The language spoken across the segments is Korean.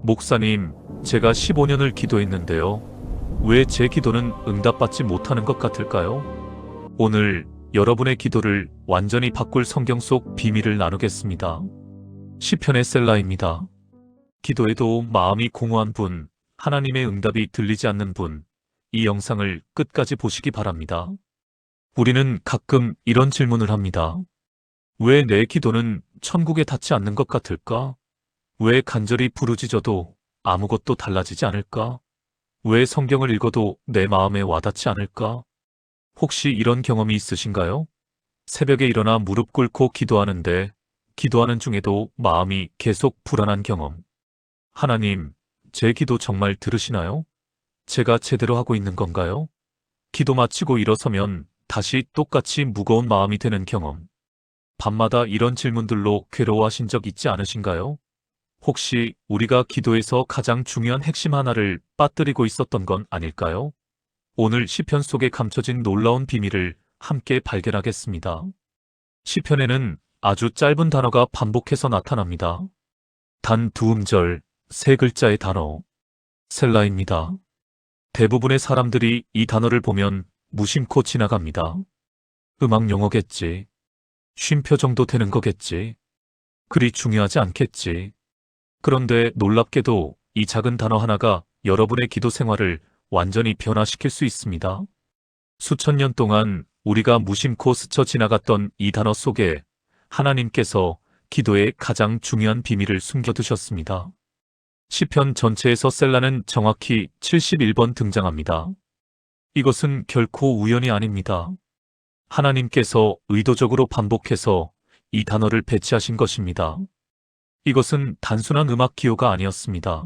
목사님, 제가 15년을 기도했는데요. 왜 제 기도는 응답받지 못하는 것 같을까요? 오늘 여러분의 기도를 완전히 바꿀 성경 속 비밀을 나누겠습니다. 시편의 셀라입니다. 기도에도 마음이 공허한 분, 하나님의 응답이 들리지 않는 분, 이 영상을 끝까지 보시기 바랍니다. 우리는 가끔 이런 질문을 합니다. 왜 내 기도는 천국에 닿지 않는 것 같을까? 왜 간절히 부르짖어도 아무것도 달라지지 않을까? 왜 성경을 읽어도 내 마음에 와닿지 않을까? 혹시 이런 경험이 있으신가요? 새벽에 일어나 무릎 꿇고 기도하는데 기도하는 중에도 마음이 계속 불안한 경험. 하나님, 제 기도 정말 들으시나요? 제가 제대로 하고 있는 건가요? 기도 마치고 일어서면 다시 똑같이 무거운 마음이 되는 경험. 밤마다 이런 질문들로 괴로워하신 적 있지 않으신가요? 혹시 우리가 기도에서 가장 중요한 핵심 하나를 빠뜨리고 있었던 건 아닐까요? 오늘 시편 속에 감춰진 놀라운 비밀을 함께 발견하겠습니다. 시편에는 아주 짧은 단어가 반복해서 나타납니다. 단 두 음절, 세 글자의 단어, 셀라입니다. 대부분의 사람들이 이 단어를 보면 무심코 지나갑니다. 음악 용어겠지. 쉼표 정도 되는 거겠지. 그리 중요하지 않겠지. 그런데 놀랍게도 이 작은 단어 하나가 여러분의 기도 생활을 완전히 변화시킬 수 있습니다. 수천 년 동안 우리가 무심코 스쳐 지나갔던 이 단어 속에 하나님께서 기도의 가장 중요한 비밀을 숨겨두셨습니다. 시편 전체에서 셀라는 정확히 71번 등장합니다. 이것은 결코 우연이 아닙니다. 하나님께서 의도적으로 반복해서 이 단어를 배치하신 것입니다. 이것은 단순한 음악 기호가 아니었습니다.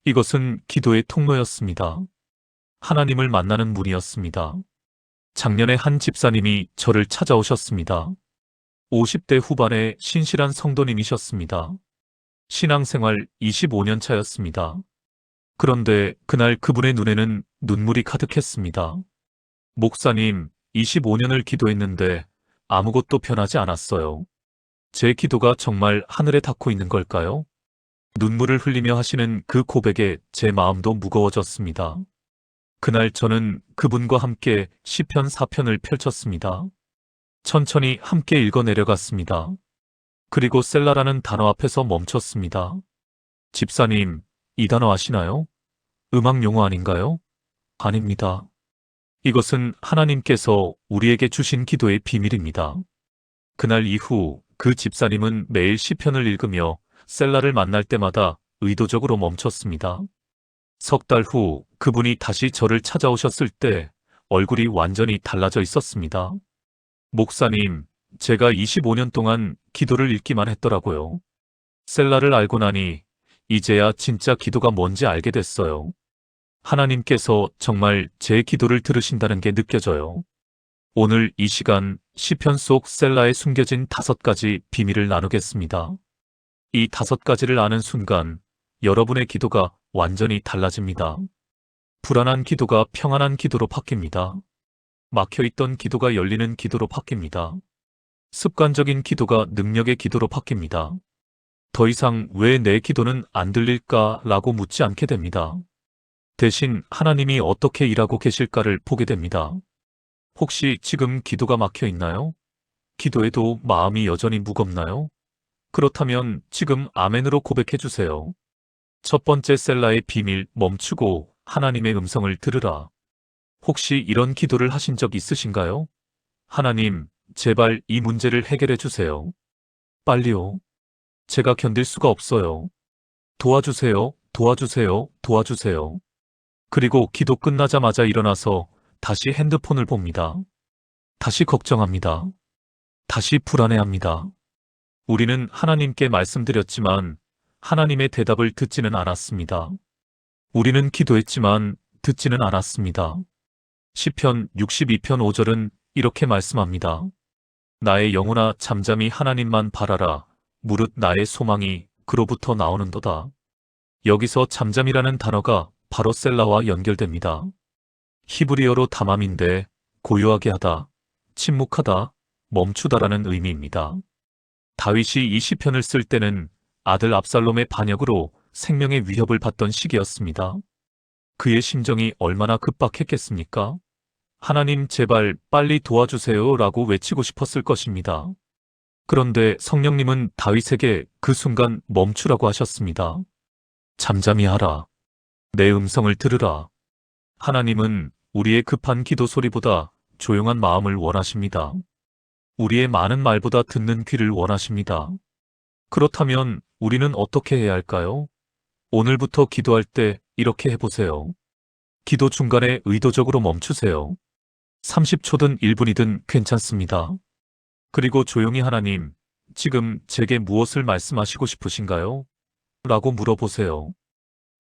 이것은 기도의 통로였습니다. 하나님을 만나는 문이었습니다. 작년에 한 집사님이 저를 찾아오셨습니다. 50대 후반의 신실한 성도님이셨습니다. 신앙생활 25년 차였습니다. 그런데 그날 그분의 눈에는 눈물이 가득했습니다. 목사님, 25년을 기도했는데 아무것도 변하지 않았어요. 제 기도가 정말 하늘에 닿고 있는 걸까요? 눈물을 흘리며 하시는 그 고백에 제 마음도 무거워졌습니다. 그날 저는 그분과 함께 시편 4편을 펼쳤습니다. 천천히 함께 읽어 내려갔습니다. 그리고 셀라라는 단어 앞에서 멈췄습니다. 집사님, 이 단어 아시나요? 음악 용어 아닌가요? 아닙니다. 이것은 하나님께서 우리에게 주신 기도의 비밀입니다. 그날 이후 그 집사님은 매일 시편을 읽으며 셀라를 만날 때마다 의도적으로 멈췄습니다. 석 달 후 그분이 다시 저를 찾아오셨을 때 얼굴이 완전히 달라져 있었습니다. 목사님, 제가 25년 동안 기도를 읽기만 했더라고요. 셀라를 알고 나니 이제야 진짜 기도가 뭔지 알게 됐어요. 하나님께서 정말 제 기도를 들으신다는 게 느껴져요. 오늘 이 시간 시편 속 셀라에 숨겨진 5가지 비밀을 나누겠습니다. 이 5가지를 아는 순간 여러분의 기도가 완전히 달라집니다. 불안한 기도가 평안한 기도로 바뀝니다. 막혀있던 기도가 열리는 기도로 바뀝니다. 습관적인 기도가 능력의 기도로 바뀝니다. 더 이상 왜 내 기도는 안 들릴까 라고 묻지 않게 됩니다. 대신 하나님이 어떻게 일하고 계실까를 보게 됩니다. 혹시 지금 기도가 막혀 있나요? 기도에도 마음이 여전히 무겁나요? 그렇다면 지금 아멘으로 고백해 주세요. 첫 번째 셀라의 비밀, 멈추고 하나님의 음성을 들으라. 혹시 이런 기도를 하신 적 있으신가요? 하나님, 제발 이 문제를 해결해 주세요. 빨리요. 제가 견딜 수가 없어요. 도와주세요, 도와주세요, 도와주세요. 그리고 기도 끝나자마자 일어나서 다시 핸드폰을 봅니다. 다시 걱정합니다. 다시 불안해합니다. 우리는 하나님께 말씀드렸지만 하나님의 대답을 듣지는 않았습니다. 우리는 기도했지만 듣지는 않았습니다. 시편 62편 5절은 이렇게 말씀합니다. 나의 영혼아 잠잠히 하나님만 바라라. 무릇 나의 소망이 그로부터 나오는도다. 여기서 잠잠이라는 단어가 바로 셀라와 연결됩니다. 히브리어로 담함인데 고요하게 하다, 침묵하다, 멈추다라는 의미입니다. 다윗이 이 시편을 쓸 때는 아들 압살롬의 반역으로 생명의 위협을 받던 시기였습니다. 그의 심정이 얼마나 급박했겠습니까? 하나님 제발 빨리 도와주세요 라고 외치고 싶었을 것입니다. 그런데 성령님은 다윗에게 그 순간 멈추라고 하셨습니다. 잠잠히 하라. 내 음성을 들으라. 하나님은 우리의 급한 기도 소리보다 조용한 마음을 원하십니다. 우리의 많은 말보다 듣는 귀를 원하십니다. 그렇다면 우리는 어떻게 해야 할까요? 오늘부터 기도할 때 이렇게 해보세요. 기도 중간에 의도적으로 멈추세요. 30초든 1분이든 괜찮습니다. 그리고 조용히 하나님, 지금 제게 무엇을 말씀하시고 싶으신가요? 라고 물어보세요.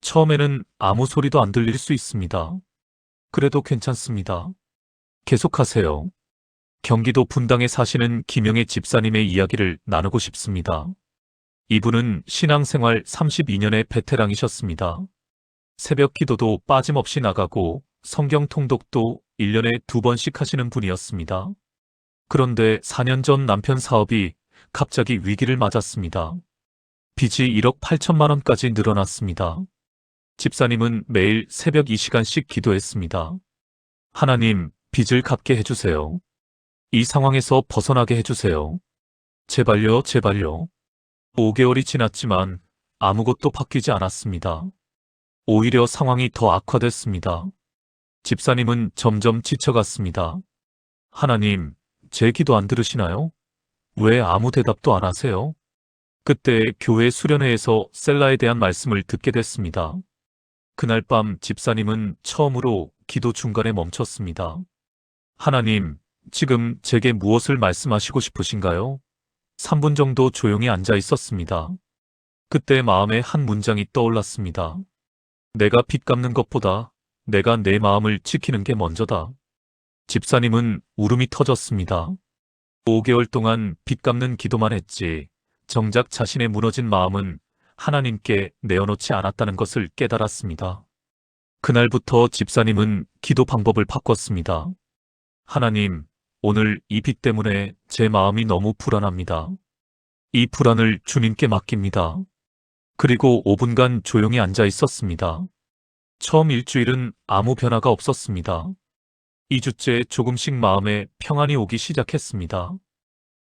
처음에는 아무 소리도 안 들릴 수 있습니다. 그래도 괜찮습니다. 계속하세요. 경기도 분당에 사시는 김영애 집사님의 이야기를 나누고 싶습니다. 이분은 신앙생활 32년의 베테랑이셨습니다. 새벽 기도도 빠짐없이 나가고 성경 통독도 1년에 2번씩 하시는 분이었습니다. 그런데 4년 전 남편 사업이 갑자기 위기를 맞았습니다. 빚이 1억 8천만 원까지 늘어났습니다. 집사님은 매일 새벽 이 시간씩 기도했습니다. 하나님, 빚을 갚게 해주세요. 이 상황에서 벗어나게 해주세요. 제발요, 제발요. 5개월이 지났지만 아무것도 바뀌지 않았습니다. 오히려 상황이 더 악화됐습니다. 집사님은 점점 지쳐갔습니다. 하나님, 제 기도 안 들으시나요? 왜 아무 대답도 안 하세요? 그때 교회 수련회에서 셀라에 대한 말씀을 듣게 됐습니다. 그날 밤 집사님은 처음으로 기도 중간에 멈췄습니다. 하나님, 지금 제게 무엇을 말씀하시고 싶으신가요? 3분 정도 조용히 앉아 있었습니다. 그때 마음에 한 문장이 떠올랐습니다. 내가 빚 갚는 것보다 내가 내 마음을 지키는 게 먼저다. 집사님은 울음이 터졌습니다. 5개월 동안 빚 갚는 기도만 했지 정작 자신의 무너진 마음은 하나님께 내어놓지 않았다는 것을 깨달았습니다. 그날부터 집사님은 기도 방법을 바꿨습니다. 하나님, 오늘 이 빚 때문에 제 마음이 너무 불안합니다. 이 불안을 주님께 맡깁니다. 그리고 5분간 조용히 앉아 있었습니다. 처음 일주일은 아무 변화가 없었습니다. 2주째 조금씩 마음에 평안이 오기 시작했습니다.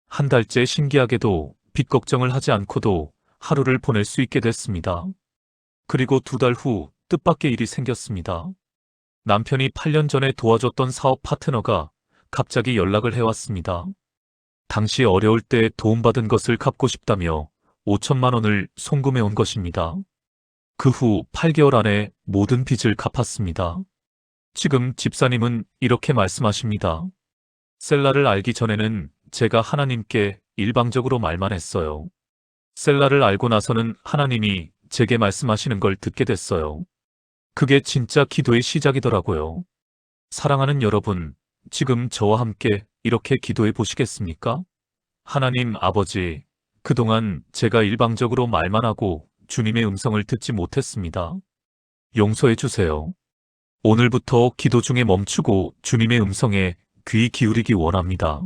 한 달째 신기하게도 빚 걱정을 하지 않고도 하루를 보낼 수 있게 됐습니다. 그리고 2달 후 뜻밖의 일이 생겼습니다. 남편이 8년 전에 도와줬던 사업 파트너가 갑자기 연락을 해왔습니다. 당시 어려울 때 도움받은 것을 갚고 싶다며 5천만 원을 송금해 온 것입니다. 그 후 8개월 안에 모든 빚을 갚았습니다. 지금 집사님은 이렇게 말씀하십니다. 셀라를 알기 전에는 제가 하나님께 일방적으로 말만 했어요. 셀라를 알고 나서는 하나님이 제게 말씀하시는 걸 듣게 됐어요. 그게 진짜 기도의 시작이더라고요. 사랑하는 여러분, 지금 저와 함께 이렇게 기도해 보시겠습니까? 하나님 아버지, 그동안 제가 일방적으로 말만 하고 주님의 음성을 듣지 못했습니다. 용서해 주세요. 오늘부터 기도 중에 멈추고 주님의 음성에 귀 기울이기 원합니다.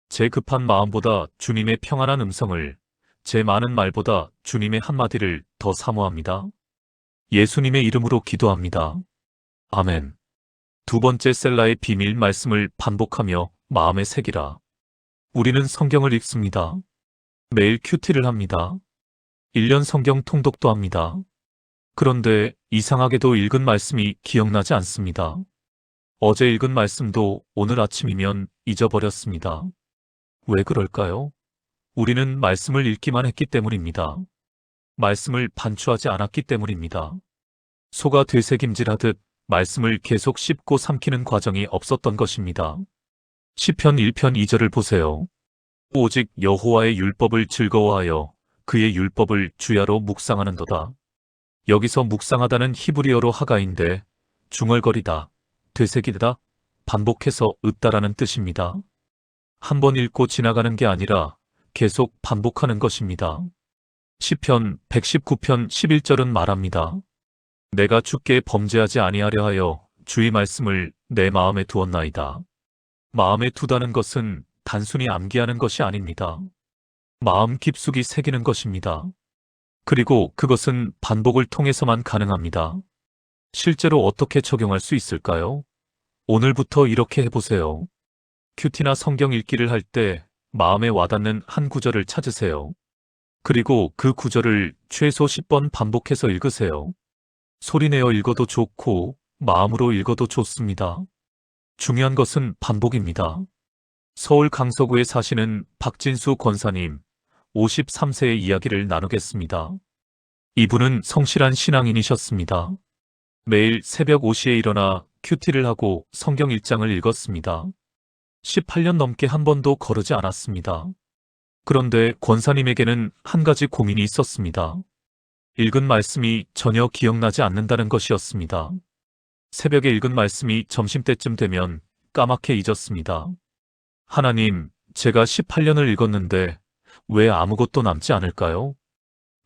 제 급한 마음보다 주님의 평안한 음성을, 제 많은 말보다 주님의 한마디를 더 사모합니다. 예수님의 이름으로 기도합니다. 아멘. 2번째 셀라의 비밀 말씀을 반복하며 마음에 새기라. 우리는 성경을 읽습니다. 매일 큐티를 합니다. 1년 성경 통독도 합니다. 그런데 이상하게도 읽은 말씀이 기억나지 않습니다. 어제 읽은 말씀도 오늘 아침이면 잊어버렸습니다. 왜 그럴까요? 우리는 말씀을 읽기만 했기 때문입니다. 말씀을 반추하지 않았기 때문입니다. 소가 되새김질하듯 말씀을 계속 씹고 삼키는 과정이 없었던 것입니다. 시편 1편 2절을 보세요. 오직 여호와의 율법을 즐거워하여 그의 율법을 주야로 묵상하는도다. 여기서 묵상하다는 히브리어로 하가인데 중얼거리다, 되새기다, 반복해서 읊다라는 뜻입니다. 한 번 읽고 지나가는 게 아니라 계속 반복하는 것입니다. 시편 119편 11절은 말합니다. 내가 주께 범죄하지 아니하려 하여 주의 말씀을 내 마음에 두었나이다. 마음에 두다는 것은 단순히 암기하는 것이 아닙니다. 마음 깊숙이 새기는 것입니다. 그리고 그것은 반복을 통해서만 가능합니다. 실제로 어떻게 적용할 수 있을까요? 오늘부터 이렇게 해보세요. 큐티나 성경 읽기를 할 때 마음에 와닿는 한 구절을 찾으세요. 그리고 그 구절을 최소 10번 반복해서 읽으세요. 소리내어 읽어도 좋고 마음으로 읽어도 좋습니다. 중요한 것은 반복입니다. 서울 강서구에 사시는 박진수 권사님, 53세의 이야기를 나누겠습니다. 이분은 성실한 신앙인이셨습니다. 매일 새벽 5시에 일어나 큐티를 하고 성경 1장을 읽었습니다. 18년 넘게 한 번도 거르지 않았습니다. 그런데 권사님에게는 한 가지 고민이 있었습니다. 읽은 말씀이 전혀 기억나지 않는다는 것이었습니다. 새벽에 읽은 말씀이 점심때쯤 되면 까맣게 잊었습니다. 하나님, 제가 18년을 읽었는데 왜 아무것도 남지 않을까요?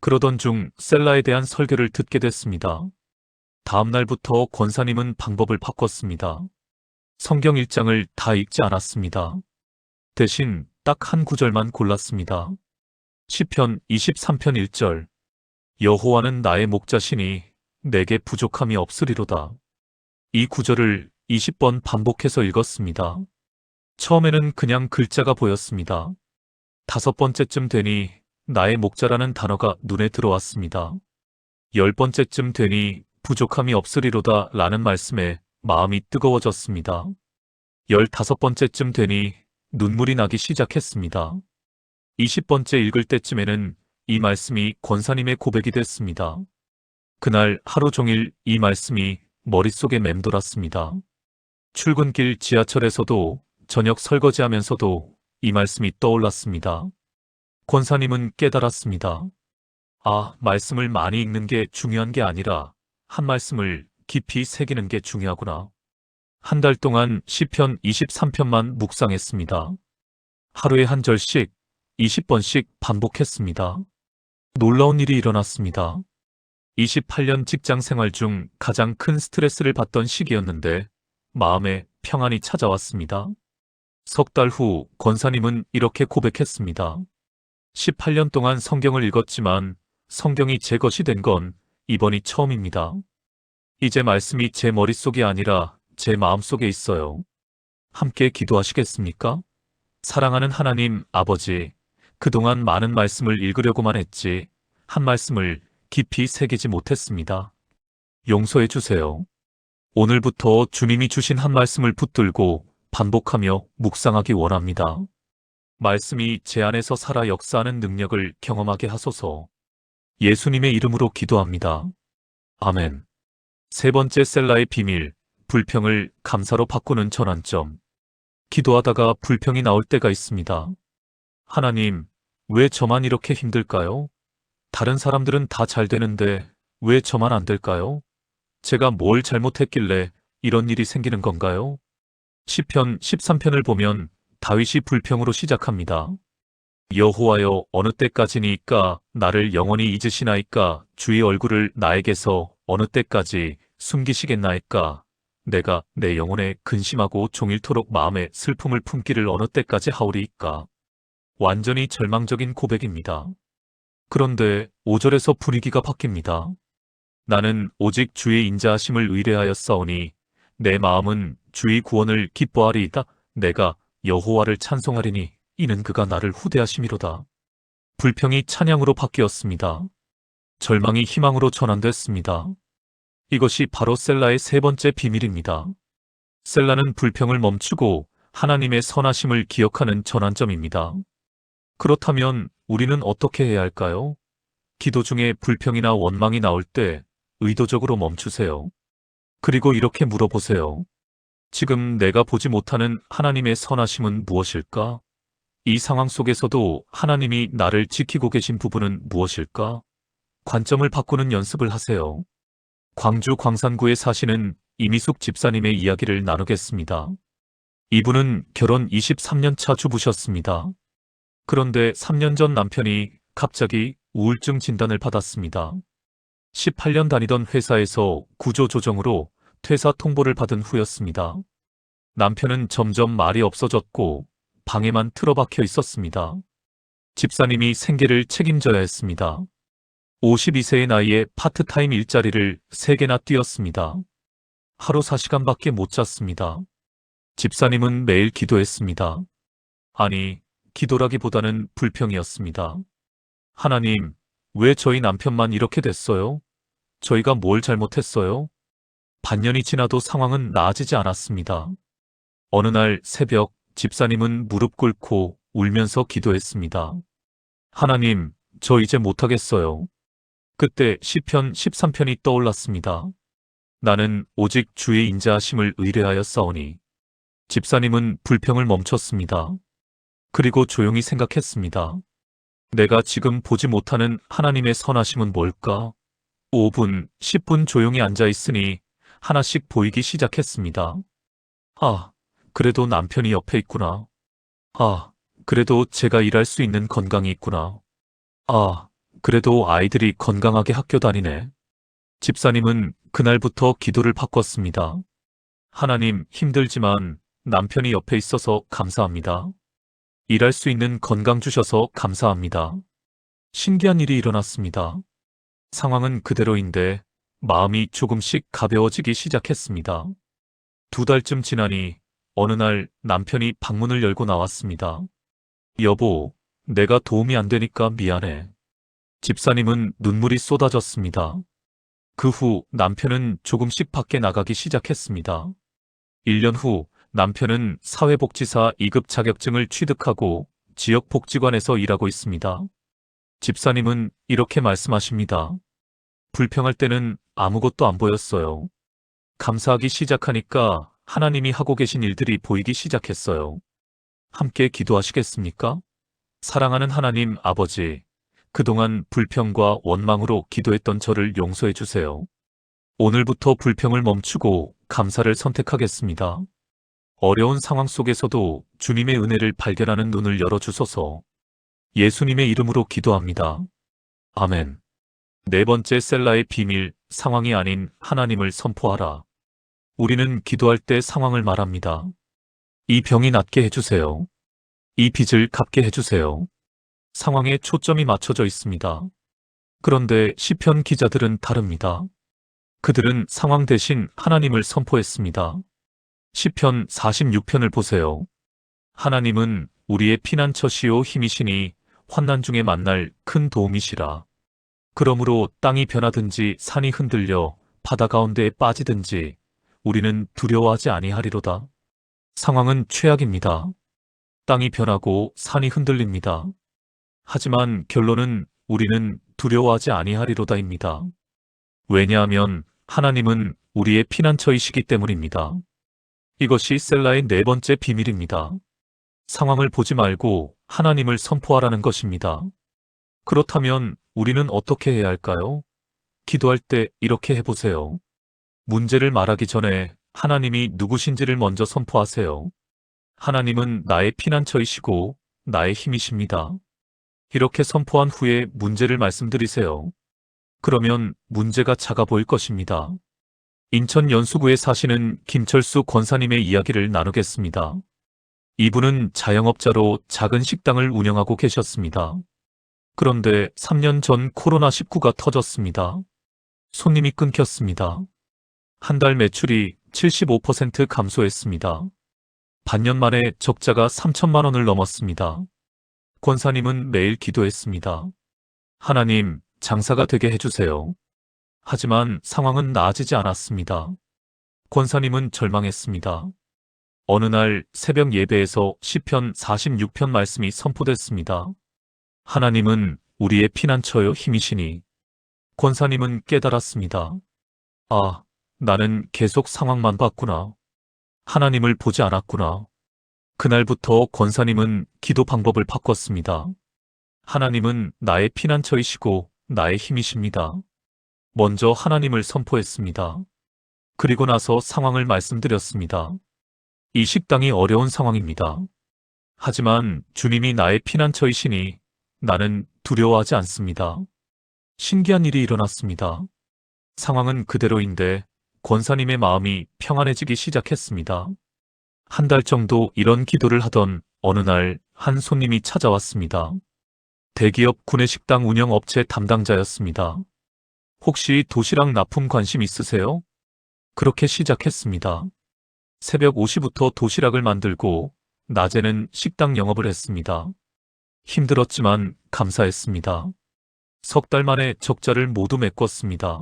그러던 중 셀라에 대한 설교를 듣게 됐습니다. 다음 날부터 권사님은 방법을 바꿨습니다. 성경 1장을 다 읽지 않았습니다. 대신 딱 한 구절만 골랐습니다. 시편 23편 1절. 여호와는 나의 목자시니 내게 부족함이 없으리로다. 이 구절을 20번 반복해서 읽었습니다. 처음에는 그냥 글자가 보였습니다. 5번째쯤 되니 나의 목자라는 단어가 눈에 들어왔습니다. 10번째쯤 되니 부족함이 없으리로다 라는 말씀에 마음이 뜨거워졌습니다. 15번째쯤 되니 눈물이 나기 시작했습니다. 20번째 읽을 때쯤에는 이 말씀이 권사님의 고백이 됐습니다. 그날 하루 종일 이 말씀이 머릿속에 맴돌았습니다. 출근길 지하철에서도 저녁 설거지하면서도 이 말씀이 떠올랐습니다. 권사님은 깨달았습니다. 아, 말씀을 많이 읽는 게 중요한 게 아니라 한 말씀을 깊이 새기는 게 중요하구나. 한 달 동안 시편 23편만 묵상했습니다. 하루에 한 절씩 20번씩 반복했습니다. 놀라운 일이 일어났습니다. 28년 직장 생활 중 가장 큰 스트레스를 받던 시기였는데 마음에 평안이 찾아왔습니다. 석 달 후 권사님은 이렇게 고백했습니다. 18년 동안 성경을 읽었지만 성경이 제 것이 된 건 이번이 처음입니다. 이제 말씀이 제 머릿속이 아니라 제 마음속에 있어요. 함께 기도하시겠습니까? 사랑하는 하나님 아버지, 그동안 많은 말씀을 읽으려고만 했지 한 말씀을 깊이 새기지 못했습니다. 용서해 주세요. 오늘부터 주님이 주신 한 말씀을 붙들고 반복하며 묵상하기 원합니다. 말씀이 제 안에서 살아 역사하는 능력을 경험하게 하소서. 예수님의 이름으로 기도합니다. 아멘. 세 번째 셀라의 비밀, 불평을 감사로 바꾸는 전환점. 기도하다가 불평이 나올 때가 있습니다. 하나님, 왜 저만 이렇게 힘들까요? 다른 사람들은 다 잘 되는데 왜 저만 안 될까요? 제가 뭘 잘못했길래 이런 일이 생기는 건가요? 시편 13편을 보면 다윗이 불평으로 시작합니다. 여호와여, 어느 때까지니까 나를 영원히 잊으시나이까? 주의 얼굴을 나에게서 어느 때까지 숨기시겠나이까? 내가 내 영혼에 근심하고 종일토록 마음에 슬픔을 품기를 어느 때까지 하오리이까? 완전히 절망적인 고백입니다. 그런데 5절에서 분위기가 바뀝니다. 나는 오직 주의 인자하심을 의뢰하였사오니 내 마음은 주의 구원을 기뻐하리이다. 내가 여호와를 찬송하리니 이는 그가 나를 후대하심이로다. 불평이 찬양으로 바뀌었습니다. 절망이 희망으로 전환됐습니다. 이것이 바로 셀라의 세 번째 비밀입니다. 셀라는 불평을 멈추고 하나님의 선하심을 기억하는 전환점입니다. 그렇다면 우리는 어떻게 해야 할까요? 기도 중에 불평이나 원망이 나올 때 의도적으로 멈추세요. 그리고 이렇게 물어보세요. 지금 내가 보지 못하는 하나님의 선하심은 무엇일까? 이 상황 속에서도 하나님이 나를 지키고 계신 부분은 무엇일까? 관점을 바꾸는 연습을 하세요. 광주 광산구에 사시는 이미숙 집사님의 이야기를 나누겠습니다. 이분은 결혼 23년 차 주부셨습니다. 그런데 3년 전 남편이 갑자기 우울증 진단을 받았습니다. 18년 다니던 회사에서 구조조정으로 퇴사 통보를 받은 후였습니다. 남편은 점점 말이 없어졌고 방에만 틀어박혀 있었습니다. 집사님이 생계를 책임져야 했습니다. 52세의 나이에 파트타임 일자리를 3개나 뛰었습니다. 하루 4시간밖에 못 잤습니다. 집사님은 매일 기도했습니다. 아니, 기도라기보다는 불평이었습니다. 하나님, 왜 저희 남편만 이렇게 됐어요? 저희가 뭘 잘못했어요? 반년이 지나도 상황은 나아지지 않았습니다. 어느 날 새벽, 집사님은 무릎 꿇고 울면서 기도했습니다. 하나님, 저 이제 못하겠어요. 그때 시편 13편이 떠올랐습니다. 나는 오직 주의 인자하심을 의뢰하여 싸우니. 집사님은 불평을 멈췄습니다. 그리고 조용히 생각했습니다. 내가 지금 보지 못하는 하나님의 선하심은 뭘까? 5분, 10분 조용히 앉아 있으니 하나씩 보이기 시작했습니다. 아, 그래도 남편이 옆에 있구나. 아, 그래도 제가 일할 수 있는 건강이 있구나. 아, 그래도 아이들이 건강하게 학교 다니네. 집사님은 그날부터 기도를 바꿨습니다. 하나님, 힘들지만 남편이 옆에 있어서 감사합니다. 일할 수 있는 건강 주셔서 감사합니다. 신기한 일이 일어났습니다. 상황은 그대로인데 마음이 조금씩 가벼워지기 시작했습니다. 2달쯤 지나니 어느 날 남편이 방문을 열고 나왔습니다. 여보, 내가 도움이 안 되니까 미안해. 집사님은 눈물이 쏟아졌습니다. 그 후 남편은 조금씩 밖에 나가기 시작했습니다. 1년 후 남편은 사회복지사 2급 자격증을 취득하고 지역복지관에서 일하고 있습니다. 집사님은 이렇게 말씀하십니다. 불평할 때는 아무것도 안 보였어요. 감사하기 시작하니까 하나님이 하고 계신 일들이 보이기 시작했어요. 함께 기도하시겠습니까? 사랑하는 하나님 아버지, 그동안 불평과 원망으로 기도했던 저를 용서해 주세요. 오늘부터 불평을 멈추고 감사를 선택하겠습니다. 어려운 상황 속에서도 주님의 은혜를 발견하는 눈을 열어주소서. 예수님의 이름으로 기도합니다. 아멘. 4번째 셀라의 비밀, 상황이 아닌 하나님을 선포하라. 우리는 기도할 때 상황을 말합니다. 이 병이 낫게 해주세요. 이 빚을 갚게 해주세요. 상황에 초점이 맞춰져 있습니다. 그런데 시편 기자들은 다릅니다. 그들은 상황 대신 하나님을 선포했습니다. 시편 46편을 보세요. 하나님은 우리의 피난처시요 힘이시니 환난 중에 만날 큰 도움이시라. 그러므로 땅이 변하든지 산이 흔들려 바다 가운데에 빠지든지 우리는 두려워하지 아니하리로다. 상황은 최악입니다. 땅이 변하고 산이 흔들립니다. 하지만 결론은 우리는 두려워하지 아니하리로다입니다. 왜냐하면 하나님은 우리의 피난처이시기 때문입니다. 이것이 셀라의 4번째 비밀입니다. 상황을 보지 말고 하나님을 선포하라는 것입니다. 그렇다면 우리는 어떻게 해야 할까요? 기도할 때 이렇게 해보세요. 문제를 말하기 전에 하나님이 누구신지를 먼저 선포하세요. 하나님은 나의 피난처이시고 나의 힘이십니다. 이렇게 선포한 후에 문제를 말씀드리세요. 그러면 문제가 작아 보일 것입니다. 인천 연수구에 사시는 김철수 권사님의 이야기를 나누겠습니다. 이분은 자영업자로 작은 식당을 운영하고 계셨습니다. 그런데 3년 전 코로나19가 터졌습니다. 손님이 끊겼습니다. 한 달 매출이 75% 감소했습니다. 반년 만에 적자가 3천만 원을 넘었습니다. 권사님은 매일 기도했습니다. 하나님, 장사가 되게 해주세요. 하지만 상황은 나아지지 않았습니다. 권사님은 절망했습니다. 어느 날 새벽 예배에서 시편 46편 말씀이 선포됐습니다. 하나님은 우리의 피난처요 힘이시니. 권사님은 깨달았습니다. 아, 나는 계속 상황만 봤구나. 하나님을 보지 않았구나. 그날부터 권사님은 기도 방법을 바꿨습니다. 하나님은 나의 피난처이시고 나의 힘이십니다. 먼저 하나님을 선포했습니다. 그리고 나서 상황을 말씀드렸습니다. 이 식당이 어려운 상황입니다. 하지만 주님이 나의 피난처이시니 나는 두려워하지 않습니다. 신기한 일이 일어났습니다. 상황은 그대로인데 권사님의 마음이 평안해지기 시작했습니다. 한 달 정도 이런 기도를 하던 어느 날 한 손님이 찾아왔습니다. 대기업 구내식당 운영업체 담당자였습니다. 혹시 도시락 납품 관심 있으세요? 그렇게 시작했습니다. 새벽 5시부터 도시락을 만들고 낮에는 식당 영업을 했습니다. 힘들었지만 감사했습니다. 석 달 만에 적자를 모두 메꿨습니다.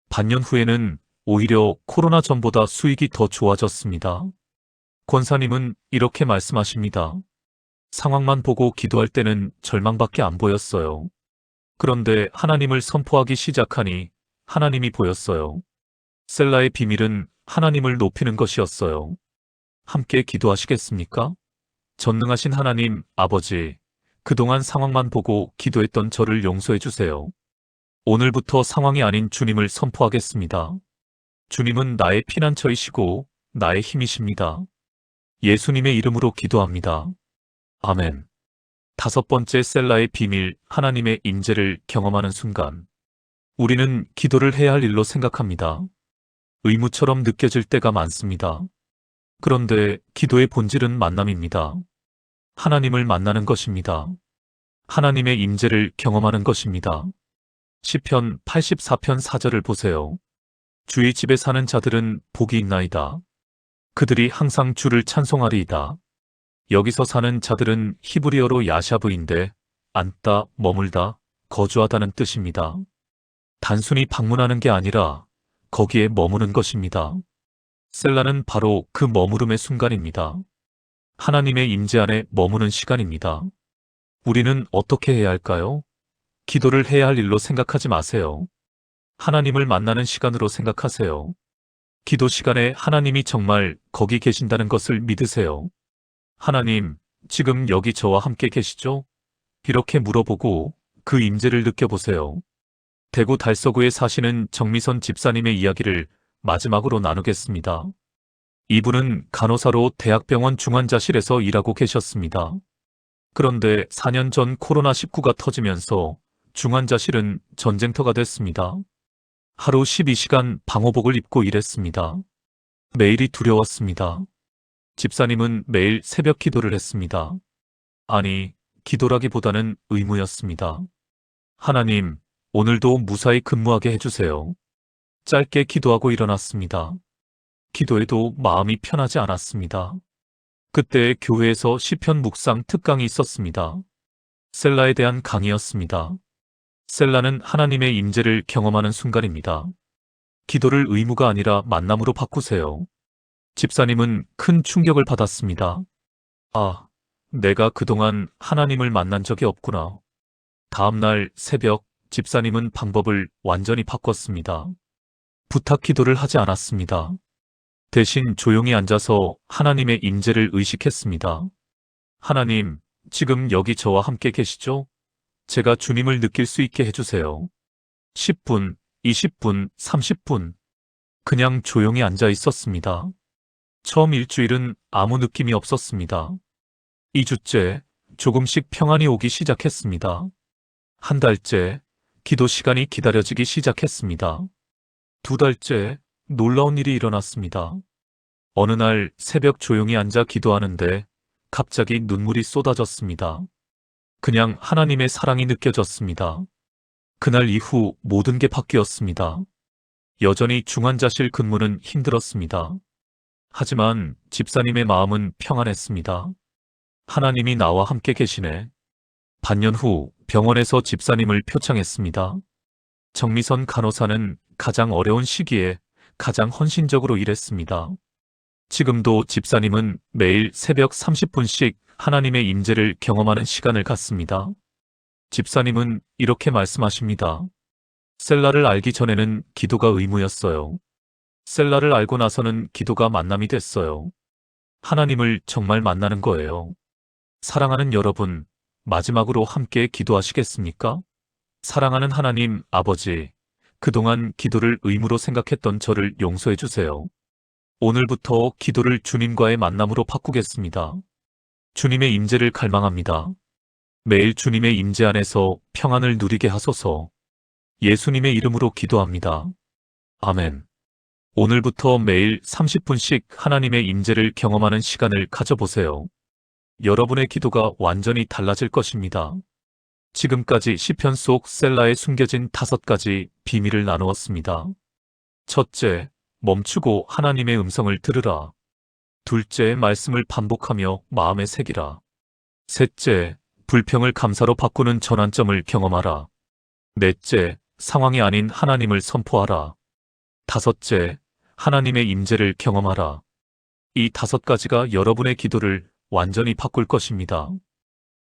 반년 후에는 오히려 코로나 전보다 수익이 더 좋아졌습니다. 권사님은 이렇게 말씀하십니다. 상황만 보고 기도할 때는 절망밖에 안 보였어요. 그런데 하나님을 선포하기 시작하니 하나님이 보였어요. 셀라의 비밀은 하나님을 높이는 것이었어요. 함께 기도하시겠습니까? 전능하신 하나님, 아버지, 그동안 상황만 보고 기도했던 저를 용서해 주세요. 오늘부터 상황이 아닌 주님을 선포하겠습니다. 주님은 나의 피난처이시고 나의 힘이십니다. 예수님의 이름으로 기도합니다. 아멘. 다섯 번째 셀라의 비밀, 하나님의 임재를 경험하는 순간. 우리는 기도를 해야 할 일로 생각합니다. 의무처럼 느껴질 때가 많습니다. 그런데 기도의 본질은 만남입니다. 하나님을 만나는 것입니다. 하나님의 임재를 경험하는 것입니다. 시편 84편 4절을 보세요. 주의 집에 사는 자들은 복이 있나이다. 그들이 항상 주를 찬송하리이다. 여기서 사는 자들은 히브리어로 야샤브인데 앉다, 머물다, 거주하다는 뜻입니다. 단순히 방문하는 게 아니라 거기에 머무는 것입니다. 셀라는 바로 그 머무름의 순간입니다. 하나님의 임재 안에 머무는 시간입니다. 우리는 어떻게 해야 할까요? 기도를 해야 할 일로 생각하지 마세요. 하나님을 만나는 시간으로 생각하세요. 기도 시간에 하나님이 정말 거기 계신다는 것을 믿으세요. 하나님, 지금 여기 저와 함께 계시죠? 이렇게 물어보고 그 임재를 느껴보세요. 대구 달서구에 사시는 정미선 집사님의 이야기를 마지막으로 나누겠습니다. 이분은 간호사로 대학병원 중환자실에서 일하고 계셨습니다. 그런데 4년 전 코로나19가 터지면서 중환자실은 전쟁터가 됐습니다. 하루 12시간 방호복을 입고 일했습니다. 매일이 두려웠습니다. 집사님은 매일 새벽 기도를 했습니다. 아니, 기도라기보다는 의무였습니다. 하나님, 오늘도 무사히 근무하게 해주세요. 짧게 기도하고 일어났습니다. 기도해도 마음이 편하지 않았습니다. 그때 교회에서 시편 묵상 특강이 있었습니다. 셀라에 대한 강의였습니다. 셀라는 하나님의 임재를 경험하는 순간입니다. 기도를 의무가 아니라 만남으로 바꾸세요. 집사님은 큰 충격을 받았습니다. 아, 내가 그동안 하나님을 만난 적이 없구나. 다음날 새벽 집사님은 방법을 완전히 바꿨습니다. 부탁 기도를 하지 않았습니다. 대신 조용히 앉아서 하나님의 임재를 의식했습니다. 하나님, 지금 여기 저와 함께 계시죠? 제가 주님을 느낄 수 있게 해주세요. 10분, 20분, 30분. 그냥 조용히 앉아 있었습니다. 처음 일주일은 아무 느낌이 없었습니다. 2주째, 조금씩 평안이 오기 시작했습니다. 한 달째, 기도 시간이 기다려지기 시작했습니다. 2달째, 놀라운 일이 일어났습니다. 어느 날 새벽 조용히 앉아 기도하는데 갑자기 눈물이 쏟아졌습니다. 그냥 하나님의 사랑이 느껴졌습니다. 그날 이후 모든 게 바뀌었습니다. 여전히 중환자실 근무는 힘들었습니다. 하지만 집사님의 마음은 평안했습니다. 하나님이 나와 함께 계시네. 반년 후 병원에서 집사님을 표창했습니다. 정미선 간호사는 가장 어려운 시기에 가장 헌신적으로 일했습니다. 지금도 집사님은 매일 새벽 30분씩 하나님의 임재를 경험하는 시간을 갖습니다. 집사님은 이렇게 말씀하십니다. 셀라를 알기 전에는 기도가 의무였어요. 셀라를 알고 나서는 기도가 만남이 됐어요. 하나님을 정말 만나는 거예요. 사랑하는 여러분, 마지막으로 함께 기도하시겠습니까? 사랑하는 하나님, 아버지, 그동안 기도를 의무로 생각했던 저를 용서해 주세요. 오늘부터 기도를 주님과의 만남으로 바꾸겠습니다. 주님의 임재를 갈망합니다. 매일 주님의 임재 안에서 평안을 누리게 하소서. 예수님의 이름으로 기도합니다. 아멘. 오늘부터 매일 30분씩 하나님의 임재를 경험하는 시간을 가져보세요. 여러분의 기도가 완전히 달라질 것입니다. 지금까지 시편 속 셀라에 숨겨진 5가지 비밀을 나누었습니다. 첫째, 멈추고 하나님의 음성을 들으라. 둘째, 말씀을 반복하며 마음에 새기라. 셋째, 불평을 감사로 바꾸는 전환점을 경험하라. 넷째, 상황이 아닌 하나님을 선포하라. 다섯째, 하나님의 임재를 경험하라. 이 5가지가 여러분의 기도를 완전히 바꿀 것입니다.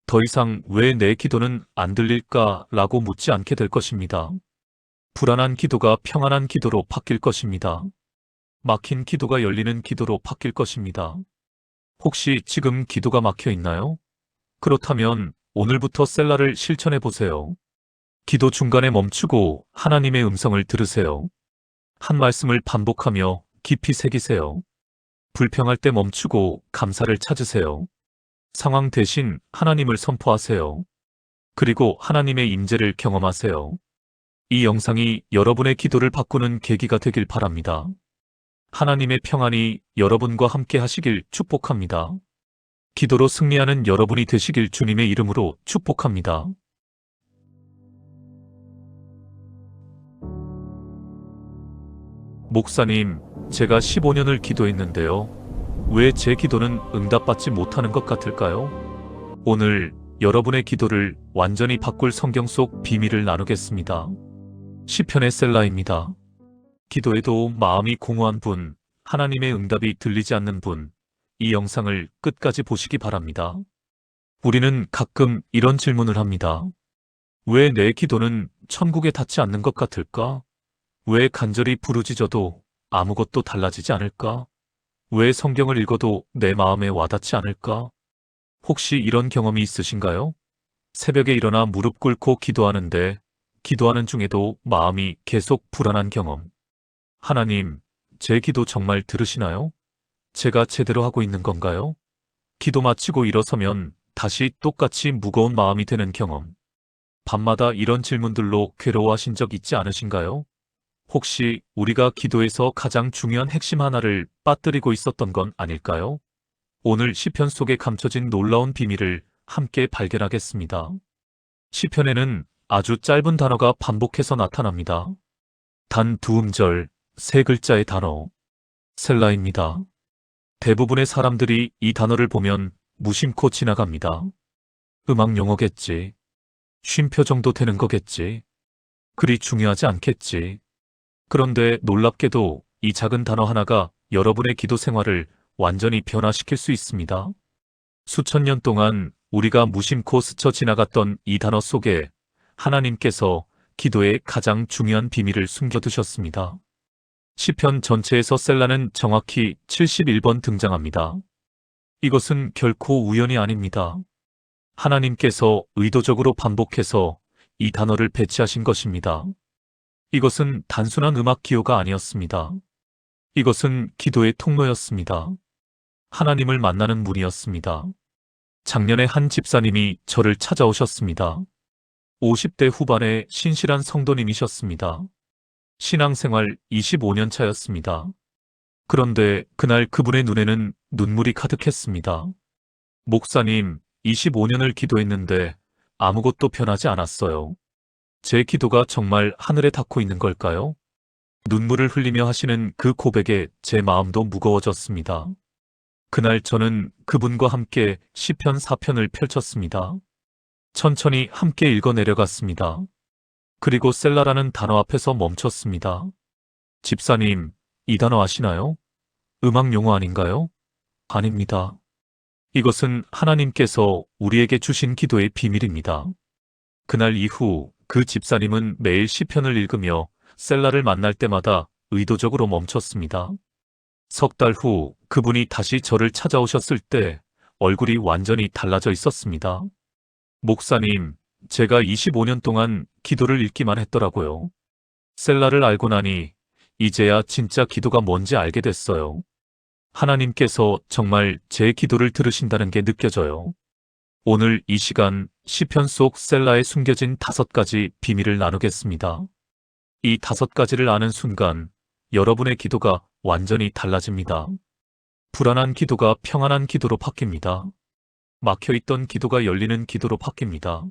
더 이상 왜 내 기도는 안 들릴까 라고 묻지 않게 될 것입니다. 불안한 기도가 평안한 기도로 바뀔 것입니다. 막힌 기도가 열리는 기도로 바뀔 것입니다. 혹시 지금 기도가 막혀 있나요? 그렇다면 오늘부터 셀라를 실천해 보세요. 기도 중간에 멈추고 하나님의 음성을 들으세요. 한 말씀을 반복하며 깊이 새기세요. 불평할 때 멈추고 감사를 찾으세요. 상황 대신 하나님을 선포하세요. 그리고 하나님의 임재를 경험하세요. 이 영상이 여러분의 기도를 바꾸는 계기가 되길 바랍니다. 하나님의 평안이 여러분과 함께 하시길 축복합니다. 기도로 승리하는 여러분이 되시길 주님의 이름으로 축복합니다. 목사님, 제가 15년을 기도했는데요. 왜 제 기도는 응답받지 못하는 것 같을까요? 오늘 여러분의 기도를 완전히 바꿀 성경 속 비밀을 나누겠습니다. 시편의 셀라입니다. 기도에도 마음이 공허한 분, 하나님의 응답이 들리지 않는 분, 이 영상을 끝까지 보시기 바랍니다. 우리는 가끔 이런 질문을 합니다. 왜 내 기도는 천국에 닿지 않는 것 같을까? 왜 간절히 부르짖어도 아무것도 달라지지 않을까? 왜 성경을 읽어도 내 마음에 와닿지 않을까? 혹시 이런 경험이 있으신가요? 새벽에 일어나 무릎 꿇고 기도하는데 기도하는 중에도 마음이 계속 불안한 경험. 하나님, 제 기도 정말 들으시나요? 제가 제대로 하고 있는 건가요? 기도 마치고 일어서면 다시 똑같이 무거운 마음이 되는 경험. 밤마다 이런 질문들로 괴로워하신 적 있지 않으신가요? 혹시 우리가 기도에서 가장 중요한 핵심 하나를 빠뜨리고 있었던 건 아닐까요? 오늘 시편 속에 감춰진 놀라운 비밀을 함께 발견하겠습니다. 시편에는 아주 짧은 단어가 반복해서 나타납니다. 단 2음절, 3글자의 단어, 셀라입니다. 대부분의 사람들이 이 단어를 보면 무심코 지나갑니다. 음악 용어겠지. 쉼표 정도 되는 거겠지. 그리 중요하지 않겠지. 그런데 놀랍게도 이 작은 단어 하나가 여러분의 기도 생활을 완전히 변화시킬 수 있습니다. 수천 년 동안 우리가 무심코 스쳐 지나갔던 이 단어 속에 하나님께서 기도의 가장 중요한 비밀을 숨겨두셨습니다. 시편 전체에서 셀라는 정확히 71번 등장합니다. 이것은 결코 우연이 아닙니다. 하나님께서 의도적으로 반복해서 이 단어를 배치하신 것입니다. 이것은 단순한 음악 기호가 아니었습니다. 이것은 기도의 통로였습니다. 하나님을 만나는 문이었습니다. 작년에 한 집사님이 저를 찾아오셨습니다. 50대 후반의 신실한 성도님이셨습니다. 신앙생활 25년 차였습니다. 그런데 그날 그분의 눈에는 눈물이 가득했습니다. 목사님, 25년을 기도했는데 아무것도 변하지 않았어요. 제 기도가 정말 하늘에 닿고 있는 걸까요? 눈물을 흘리며 하시는 그 고백에 제 마음도 무거워졌습니다. 그날 저는 그분과 함께 시편 4편을 펼쳤습니다. 천천히 함께 읽어 내려갔습니다. 그리고 셀라라는 단어 앞에서 멈췄습니다. 집사님, 이 단어 아시나요? 음악 용어 아닌가요? 아닙니다. 이것은 하나님께서 우리에게 주신 기도의 비밀입니다. 그날 이후 그 집사님은 매일 시편을 읽으며 셀라를 만날 때마다 의도적으로 멈췄습니다. 석 달 후 그분이 다시 저를 찾아오셨을 때 얼굴이 완전히 달라져 있었습니다. 목사님, 제가 25년 동안 기도를 읽기만 했더라고요. 셀라를 알고 나니 이제야 진짜 기도가 뭔지 알게 됐어요. 하나님께서 정말 제 기도를 들으신다는 게 느껴져요. 오늘 이 시간 시편 속 셀라에 숨겨진 5가지 비밀을 나누겠습니다. 이 5가지를 아는 순간 여러분의 기도가 완전히 달라집니다. 불안한 기도가 평안한 기도로 바뀝니다. 막혀있던 기도가 열리는 기도로 바뀝니다.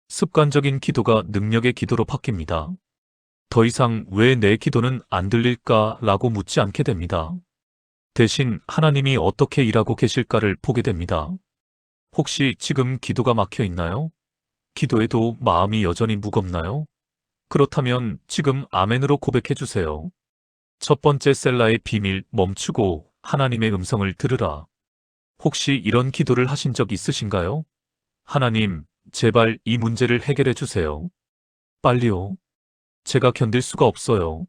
습관적인 기도가 능력의 기도로 바뀝니다. 더 이상 왜 내 기도는 안 들릴까라고 묻지 않게 됩니다. 대신 하나님이 어떻게 일하고 계실까를 보게 됩니다. 혹시 지금 기도가 막혀 있나요? 기도해도 마음이 여전히 무겁나요? 그렇다면 지금 아멘으로 고백해 주세요. 첫 번째 셀라의 비밀, 멈추고 하나님의 음성을 들으라. 혹시 이런 기도를 하신 적 있으신가요? 하나님, 제발 이 문제를 해결해 주세요. 빨리요. 제가 견딜 수가 없어요.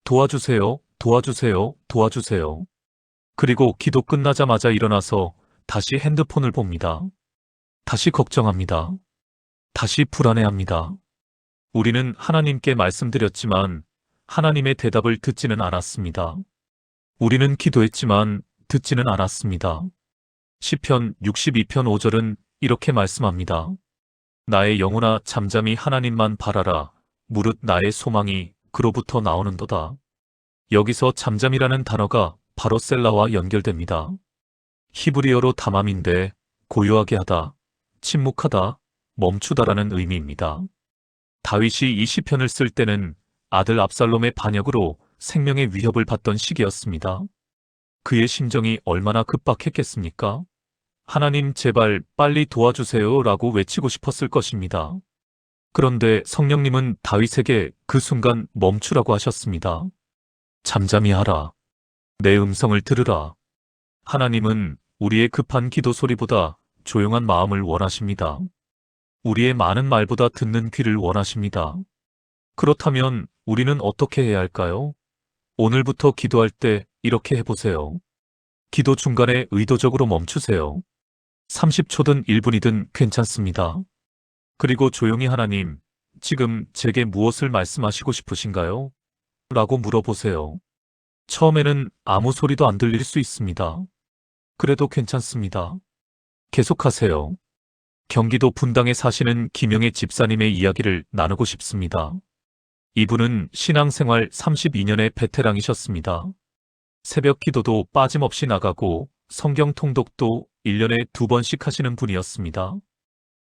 도와주세요, 도와주세요, 도와주세요. 그리고 기도 끝나자마자 일어나서 다시 핸드폰을 봅니다. 다시 걱정합니다. 다시 불안해합니다. 우리는 하나님께 말씀드렸지만 하나님의 대답을 듣지는 않았습니다. 우리는 기도했지만 듣지는 않았습니다. 시편 62편 5절은 이렇게 말씀합니다. 나의 영혼아 잠잠히 하나님만 바라라. 무릇 나의 소망이 그로부터 나오는도다. 여기서 잠잠이라는 단어가 바로 셀라와 연결됩니다. 히브리어로 담함인데 고요하게 하다, 침묵하다, 멈추다라는 의미입니다. 다윗이 이 시편을 쓸 때는 아들 압살롬의 반역으로 생명의 위협을 받던 시기였습니다. 그의 심정이 얼마나 급박했겠습니까? 하나님 제발 빨리 도와주세요 라고 외치고 싶었을 것입니다. 그런데 성령님은 다윗에게 그 순간 멈추라고 하셨습니다. 잠잠히 하라. 내 음성을 들으라. 하나님은 우리의 급한 기도 소리보다 조용한 마음을 원하십니다. 우리의 많은 말보다 듣는 귀를 원하십니다. 그렇다면 우리는 어떻게 해야 할까요? 오늘부터 기도할 때 이렇게 해보세요. 기도 중간에 의도적으로 멈추세요. 30초든 1분이든 괜찮습니다. 그리고 조용히 하나님, 지금 제게 무엇을 말씀하시고 싶으신가요? 라고 물어보세요. 처음에는 아무 소리도 안 들릴 수 있습니다. 그래도 괜찮습니다. 계속하세요. 경기도 분당에 사시는 김영애 집사님의 이야기를 나누고 싶습니다. 이분은 신앙생활 32년의 베테랑이셨습니다. 새벽 기도도 빠짐없이 나가고 성경 통독도 1년에 2번씩 하시는 분이었습니다.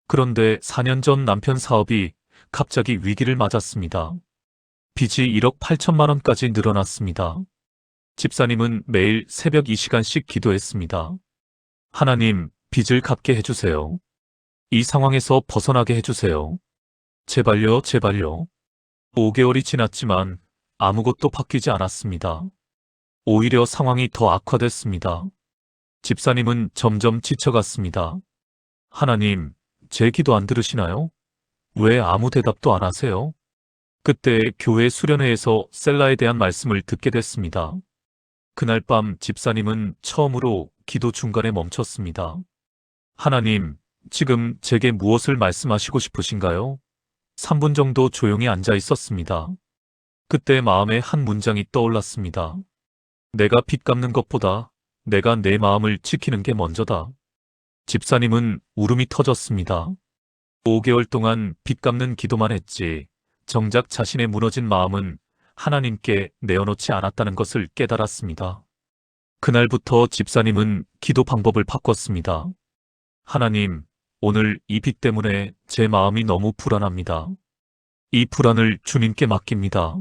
그런데 4년 전 남편 사업이 갑자기 위기를 맞았습니다. 빚이 1억 8천만 원까지 늘어났습니다. 집사님은 매일 새벽 2시간씩 기도했습니다. 하나님, 빚을 갚게 해주세요. 이 상황에서 벗어나게 해주세요. 제발요, 제발요. 5개월이 지났지만 아무것도 바뀌지 않았습니다. 오히려 상황이 더 악화됐습니다. 집사님은 점점 지쳐갔습니다. 하나님, 제 기도 안 들으시나요? 왜 아무 대답도 안 하세요? 그때 교회 수련회에서 셀라에 대한 말씀을 듣게 됐습니다. 그날 밤 집사님은 처음으로 기도 중간에 멈췄습니다. 하나님, 지금 제게 무엇을 말씀하시고 싶으신가요? 3분 정도 조용히 앉아 있었습니다. 그때 마음에 한 문장이 떠올랐습니다. 내가 빚 갚는 것보다 내가 내 마음을 지키는 게 먼저다. 집사님은 울음이 터졌습니다. 5개월 동안 빚 갚는 기도만 했지 정작 자신의 무너진 마음은 하나님께 내어놓지 않았다는 것을 깨달았습니다. 그날부터 집사님은 기도 방법을 바꿨습니다. 하나님, 오늘 이 빚 때문에 제 마음이 너무 불안합니다. 이 불안을 주님께 맡깁니다.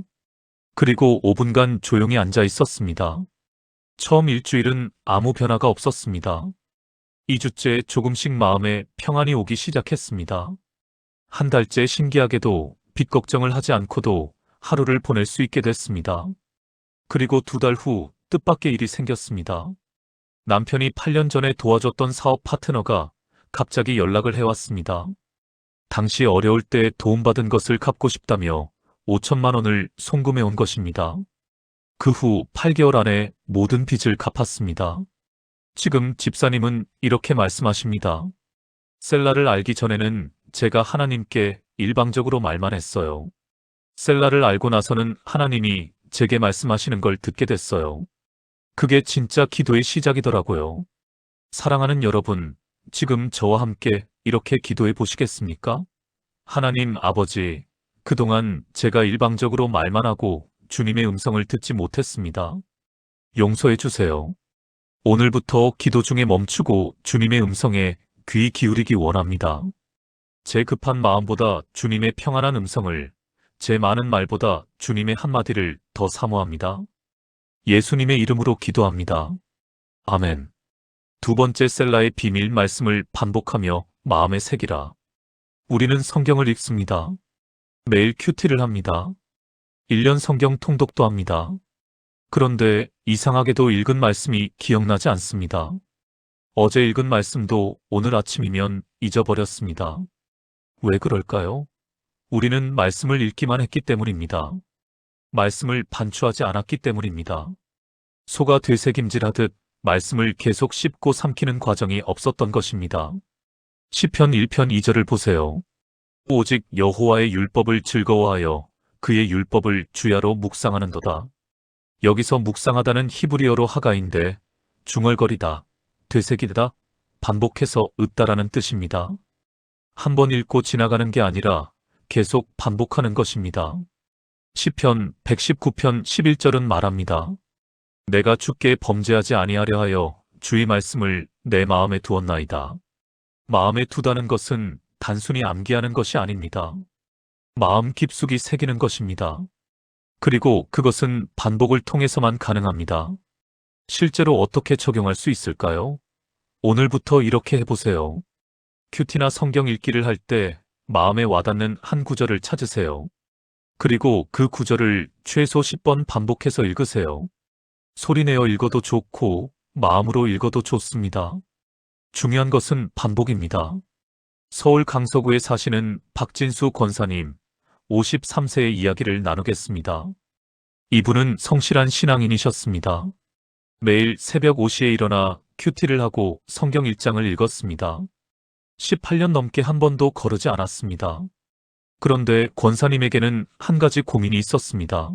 그리고 5분간 조용히 앉아 있었습니다. 처음 일주일은 아무 변화가 없었습니다. 2주째 조금씩 마음에 평안이 오기 시작했습니다. 한 달째 신기하게도 빚 걱정을 하지 않고도 하루를 보낼 수 있게 됐습니다. 그리고 2달 후 뜻밖의 일이 생겼습니다. 남편이 8년 전에 도와줬던 사업 파트너가 갑자기 연락을 해왔습니다. 당시 어려울 때 도움받은 것을 갚고 싶다며 5천만 원을 송금해 온 것입니다. 그 후 8개월 안에 모든 빚을 갚았습니다. 지금 집사님은 이렇게 말씀하십니다. 셀라를 알기 전에는 제가 하나님께 일방적으로 말만 했어요. 셀라를 알고 나서는 하나님이 제게 말씀하시는 걸 듣게 됐어요. 그게 진짜 기도의 시작이더라고요. 사랑하는 여러분, 지금 저와 함께 이렇게 기도해 보시겠습니까? 하나님 아버지, 그동안 제가 일방적으로 말만 하고 주님의 음성을 듣지 못했습니다. 용서해 주세요. 오늘부터 기도 중에 멈추고 주님의 음성에 귀 기울이기 원합니다. 제 급한 마음보다 주님의 평안한 음성을, 제 많은 말보다 주님의 한마디를 더 사모합니다. 예수님의 이름으로 기도합니다. 아멘. 두 번째 셀라의 비밀 말씀을 반복하며 마음에 새기라. 우리는 성경을 읽습니다. 매일 큐티를 합니다. 1년 성경 통독도 합니다. 그런데 이상하게도 읽은 말씀이 기억나지 않습니다. 어제 읽은 말씀도 오늘 아침이면 잊어버렸습니다. 왜 그럴까요? 우리는 말씀을 읽기만 했기 때문입니다. 말씀을 반추하지 않았기 때문입니다. 소가 되새김질하듯 말씀을 계속 씹고 삼키는 과정이 없었던 것입니다. 시편 1편 2절을 보세요. 오직 여호와의 율법을 즐거워하여 그의 율법을 주야로 묵상하는도다. 여기서 묵상하다는 히브리어로 하가인데 중얼거리다, 되새기다, 반복해서 읊다라는 뜻입니다. 한 번 읽고 지나가는 게 아니라 계속 반복하는 것입니다. 시편 119편 11절은 말합니다. 내가 주께 범죄하지 아니하려 하여 주의 말씀을 내 마음에 두었나이다. 마음에 두다는 것은 단순히 암기하는 것이 아닙니다. 마음 깊숙이 새기는 것입니다. 그리고 그것은 반복을 통해서만 가능합니다. 실제로 어떻게 적용할 수 있을까요? 오늘부터 이렇게 해보세요. 큐티나 성경 읽기를 할 때 마음에 와닿는 한 구절을 찾으세요. 그리고 그 구절을 최소 10번 반복해서 읽으세요. 소리내어 읽어도 좋고 마음으로 읽어도 좋습니다. 중요한 것은 반복입니다. 서울 강서구에 사시는 박진수 권사님 53세의 이야기를 나누겠습니다. 이분은 성실한 신앙인이셨습니다. 매일 새벽 5시에 일어나 큐티를 하고 성경 1장을 읽었습니다. 18년 넘게 한 번도 거르지 않았습니다. 그런데 권사님에게는 한 가지 고민이 있었습니다.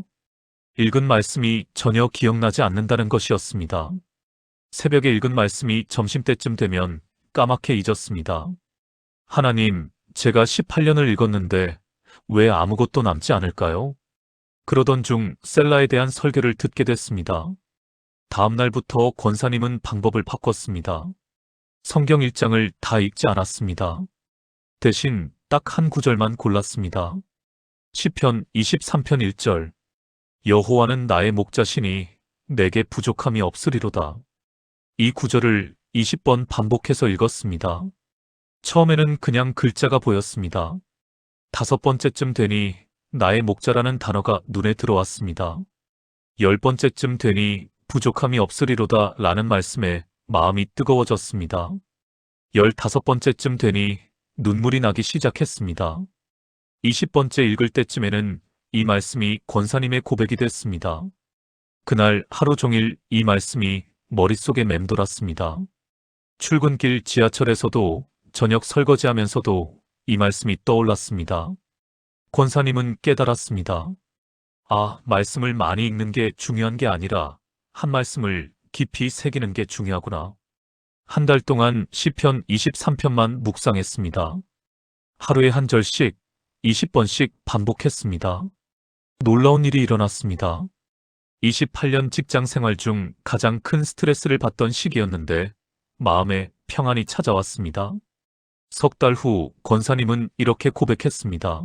읽은 말씀이 전혀 기억나지 않는다는 것이었습니다. 새벽에 읽은 말씀이 점심때쯤 되면 까맣게 잊었습니다. 하나님, 제가 18년을 읽었는데 왜 아무것도 남지 않을까요? 그러던 중 셀라에 대한 설교를 듣게 됐습니다. 다음 날부터 권사님은 방법을 바꿨습니다. 성경 1장을 다 읽지 않았습니다. 대신 딱 한 구절만 골랐습니다. 시편 23편 1절. 여호와는 나의 목자시니 내게 부족함이 없으리로다. 이 구절을 20번 반복해서 읽었습니다. 처음에는 그냥 글자가 보였습니다. 5번째쯤 되니 나의 목자라는 단어가 눈에 들어왔습니다. 10번째쯤 되니 부족함이 없으리로다 라는 말씀에 마음이 뜨거워졌습니다. 15번째쯤 되니 눈물이 나기 시작했습니다. 20번째 읽을 때쯤에는 이 말씀이 권사님의 고백이 됐습니다. 그날 하루 종일 이 말씀이 머릿속에 맴돌았습니다. 출근길 지하철에서도 저녁 설거지하면서도 이 말씀이 떠올랐습니다. 권사님은 깨달았습니다. 아, 말씀을 많이 읽는 게 중요한 게 아니라 한 말씀을 깊이 새기는 게 중요하구나. 한 달 동안 시편 23편만 묵상했습니다. 하루에 한 절씩 20번씩 반복했습니다. 놀라운 일이 일어났습니다. 28년 직장 생활 중 가장 큰 스트레스를 받던 시기였는데 마음에 평안이 찾아왔습니다. 석 달 후 권사님은 이렇게 고백했습니다.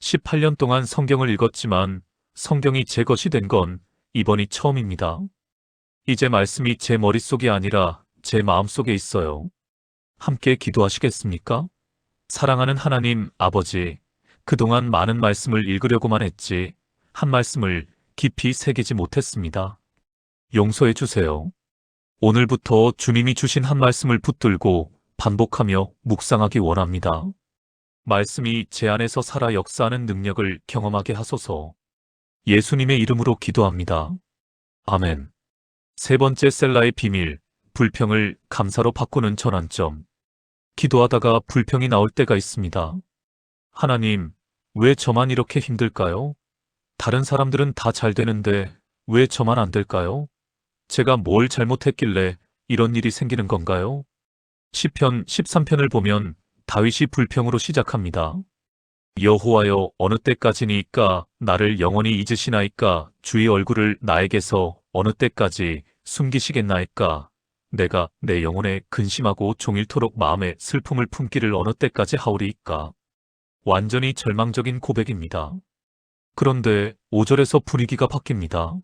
18년 동안 성경을 읽었지만 성경이 제 것이 된 건 이번이 처음입니다. 이제 말씀이 제 머릿속이 아니라 제 마음속에 있어요. 함께 기도하시겠습니까? 사랑하는 하나님 아버지, 그동안 많은 말씀을 읽으려고만 했지 한 말씀을 깊이 새기지 못했습니다. 용서해 주세요. 오늘부터 주님이 주신 한 말씀을 붙들고 반복하며 묵상하기 원합니다. 말씀이 제 안에서 살아 역사하는 능력을 경험하게 하소서. 예수님의 이름으로 기도합니다. 아멘. 세 번째 셀라의 비밀, 불평을 감사로 바꾸는 전환점. 기도하다가 불평이 나올 때가 있습니다. 하나님, 왜 저만 이렇게 힘들까요? 다른 사람들은 다 잘 되는데 왜 저만 안 될까요? 제가 뭘 잘못했길래 이런 일이 생기는 건가요? 시편 13편을 보면 다윗이 불평으로 시작합니다. 여호와여, 어느 때까지니까 나를 영원히 잊으시나이까? 주의 얼굴을 나에게서 어느 때까지 숨기시겠나이까? 내가 내 영혼에 근심하고 종일토록 마음에 슬픔을 품기를 어느 때까지 하오리이까. 완전히 절망적인 고백입니다. 그런데 5절에서 분위기가 바뀝니다.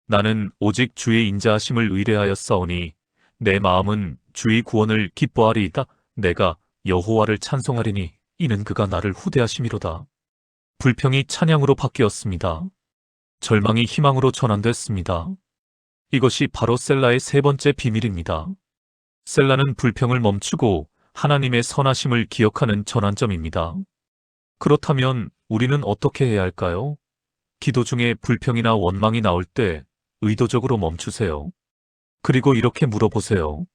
나는 오직 주의 인자하심을 의뢰하였사오니 내 마음은 주의 구원을 기뻐하리이다. 내가 여호와를 찬송하리니 이는 그가 나를 후대하심이로다. 불평이 찬양으로 바뀌었습니다. 절망이 희망으로 전환됐습니다. 이것이 바로 셀라의 세 번째 비밀입니다. 셀라는 불평을 멈추고 하나님의 선하심을 기억하는 전환점입니다. 그렇다면 우리는 어떻게 해야 할까요? 기도 중에 불평이나 원망이 나올 때 의도적으로 멈추세요. 그리고 이렇게 물어보세요.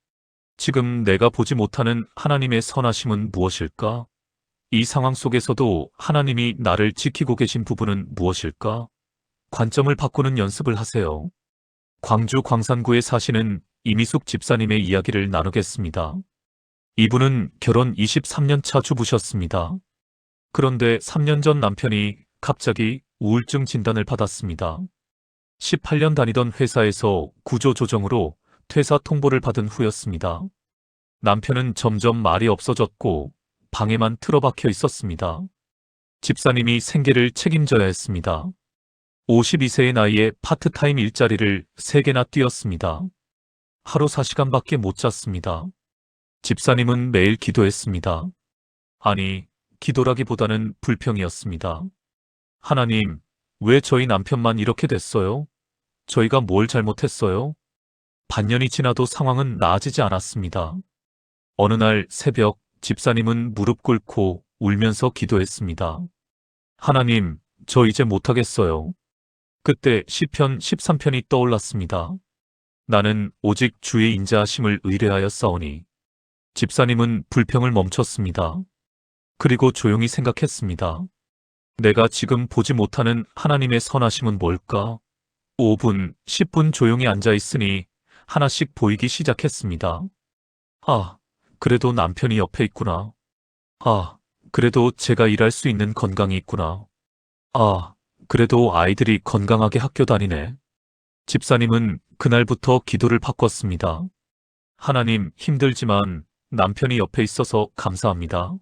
지금 내가 보지 못하는 하나님의 선하심은 무엇일까? 이 상황 속에서도 하나님이 나를 지키고 계신 부분은 무엇일까? 관점을 바꾸는 연습을 하세요. 광주 광산구에 사시는 이미숙 집사님의 이야기를 나누겠습니다. 이분은 결혼 23년 차 주부셨습니다. 그런데 3년 전 남편이 갑자기 우울증 진단을 받았습니다. 18년 다니던 회사에서 구조조정으로 퇴사 통보를 받은 후였습니다. 남편은 점점 말이 없어졌고 방에만 틀어박혀 있었습니다. 집사님이 생계를 책임져야 했습니다. 52세의 나이에 파트타임 일자리를 3개나 뛰었습니다. 하루 4시간밖에 못 잤습니다. 집사님은 매일 기도했습니다. 아니, 기도라기보다는 불평이었습니다. 하나님, 왜 저희 남편만 이렇게 됐어요? 저희가 뭘 잘못했어요? 반년이 지나도 상황은 나아지지 않았습니다. 어느 날 새벽 집사님은 무릎 꿇고 울면서 기도했습니다. 하나님, 저 이제 못하겠어요. 그때 시편 13편이 떠올랐습니다. 나는 오직 주의 인자하심을 의뢰하였사오니. 집사님은 불평을 멈췄습니다. 그리고 조용히 생각했습니다. 내가 지금 보지 못하는 하나님의 선하심은 뭘까? 5분, 10분 조용히 앉아 있으니 하나씩 보이기 시작했습니다. 아, 그래도 남편이 옆에 있구나. 아, 그래도 제가 일할 수 있는 건강이 있구나. 아, 그래도 아이들이 건강하게 학교 다니네. 집사님은 그날부터 기도를 바꿨습니다. 하나님, 힘들지만 남편이 옆에 있어서 감사합니다.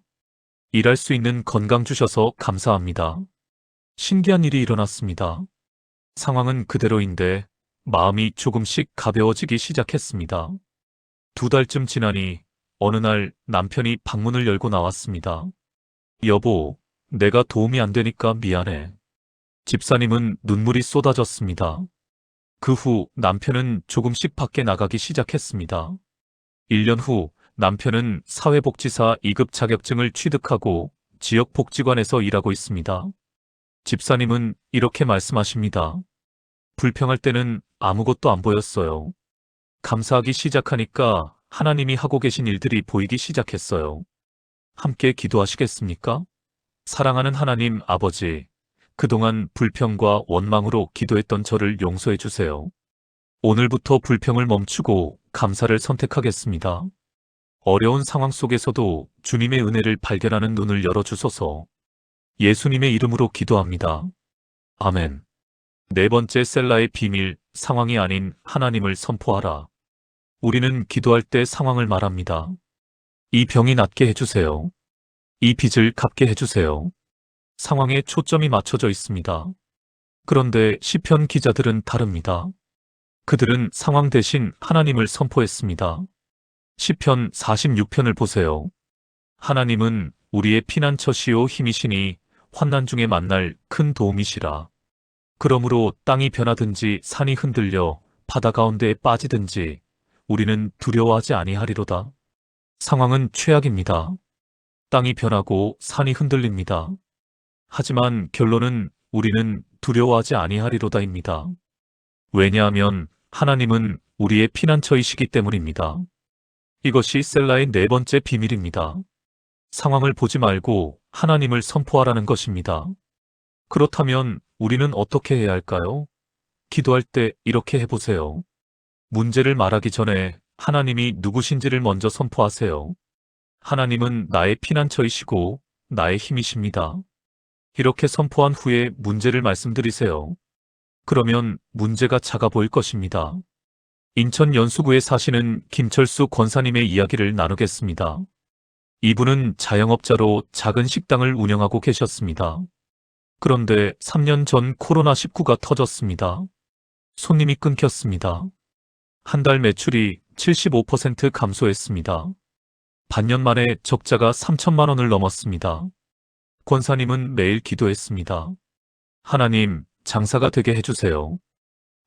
일할 수 있는 건강 주셔서 감사합니다. 신기한 일이 일어났습니다. 상황은 그대로인데 마음이 조금씩 가벼워지기 시작했습니다. 2달쯤 지나니 어느 날 남편이 방문을 열고 나왔습니다. 여보, 내가 도움이 안 되니까 미안해. 집사님은 눈물이 쏟아졌습니다. 그 후 남편은 조금씩 밖에 나가기 시작했습니다. 1년 후 남편은 사회복지사 2급 자격증을 취득하고 지역복지관에서 일하고 있습니다. 집사님은 이렇게 말씀하십니다. 불평할 때는 아무것도 안 보였어요. 감사하기 시작하니까 하나님이 하고 계신 일들이 보이기 시작했어요. 함께 기도하시겠습니까? 사랑하는 하나님 아버지, 그동안 불평과 원망으로 기도했던 저를 용서해 주세요. 오늘부터 불평을 멈추고 감사를 선택하겠습니다. 어려운 상황 속에서도 주님의 은혜를 발견하는 눈을 열어주소서. 예수님의 이름으로 기도합니다. 아멘. 네 번째 셀라의 비밀, 상황이 아닌 하나님을 선포하라. 우리는 기도할 때 상황을 말합니다. 이 병이 낫게 해주세요. 이 빚을 갚게 해주세요. 상황에 초점이 맞춰져 있습니다. 그런데 시편 기자들은 다릅니다. 그들은 상황 대신 하나님을 선포했습니다. 시편 46편을 보세요. 하나님은 우리의 피난처시요 힘이시니 환난 중에 만날 큰 도움이시라. 그러므로 땅이 변하든지 산이 흔들려 바다 가운데에 빠지든지 우리는 두려워하지 아니하리로다. 상황은 최악입니다. 땅이 변하고 산이 흔들립니다. 하지만 결론은 우리는 두려워하지 아니하리로다입니다. 왜냐하면 하나님은 우리의 피난처이시기 때문입니다. 이것이 셀라의 네 번째 비밀입니다. 상황을 보지 말고 하나님을 선포하라는 것입니다. 그렇다면 우리는 어떻게 해야 할까요? 기도할 때 이렇게 해보세요. 문제를 말하기 전에 하나님이 누구신지를 먼저 선포하세요. 하나님은 나의 피난처이시고 나의 힘이십니다. 이렇게 선포한 후에 문제를 말씀드리세요. 그러면 문제가 작아 보일 것입니다. 인천 연수구에 사시는 김철수 권사님의 이야기를 나누겠습니다. 이분은 자영업자로 작은 식당을 운영하고 계셨습니다. 그런데 3년 전 코로나19가 터졌습니다. 손님이 끊겼습니다. 한 달 매출이 75% 감소했습니다. 반년 만에 적자가 3천만 원을 넘었습니다. 권사님은 매일 기도했습니다. 하나님, 장사가 되게 해주세요.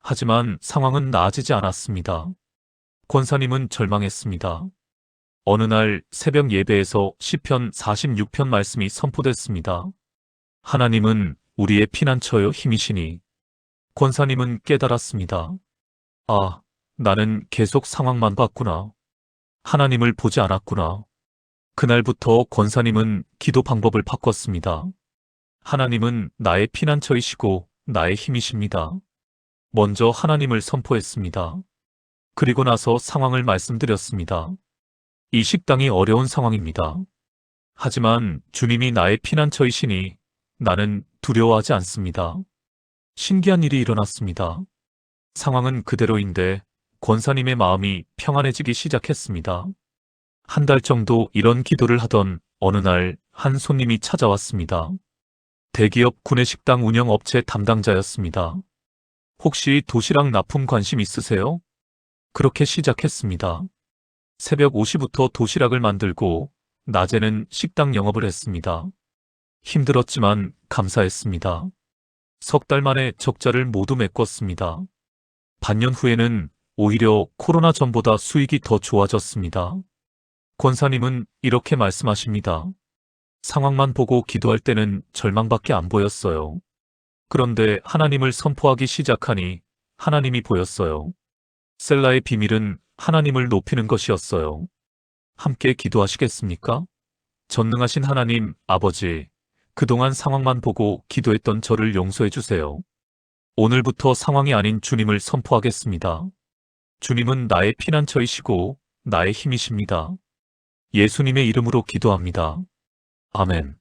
하지만 상황은 나아지지 않았습니다. 권사님은 절망했습니다. 어느 날 새벽 예배에서 시편 46편 말씀이 선포됐습니다. 하나님은 우리의 피난처요 힘이시니. 권사님은 깨달았습니다. 아, 나는 계속 상황만 봤구나. 하나님을 보지 않았구나. 그날부터 권사님은 기도 방법을 바꿨습니다. 하나님은 나의 피난처이시고 나의 힘이십니다. 먼저 하나님을 선포했습니다. 그리고 나서 상황을 말씀드렸습니다. 이 식당이 어려운 상황입니다. 하지만 주님이 나의 피난처이시니 나는 두려워하지 않습니다. 신기한 일이 일어났습니다. 상황은 그대로인데 권사님의 마음이 평안해지기 시작했습니다. 한 달 정도 이런 기도를 하던 어느 날 한 손님이 찾아왔습니다. 대기업 구내식당 운영업체 담당자였습니다. 혹시 도시락 납품 관심 있으세요? 그렇게 시작했습니다. 새벽 5시부터 도시락을 만들고 낮에는 식당 영업을 했습니다. 힘들었지만 감사했습니다. 석 달 만에 적자를 모두 메꿨습니다. 반년 후에는 오히려 코로나 전보다 수익이 더 좋아졌습니다. 권사님은 이렇게 말씀하십니다. 상황만 보고 기도할 때는 절망밖에 안 보였어요. 그런데 하나님을 선포하기 시작하니 하나님이 보였어요. 셀라의 비밀은 하나님을 높이는 것이었어요. 함께 기도하시겠습니까? 전능하신 하나님, 아버지, 그동안 상황만 보고 기도했던 저를 용서해 주세요. 오늘부터 상황이 아닌 주님을 선포하겠습니다. 주님은 나의 피난처이시고 나의 힘이십니다. 예수님의 이름으로 기도합니다. 아멘.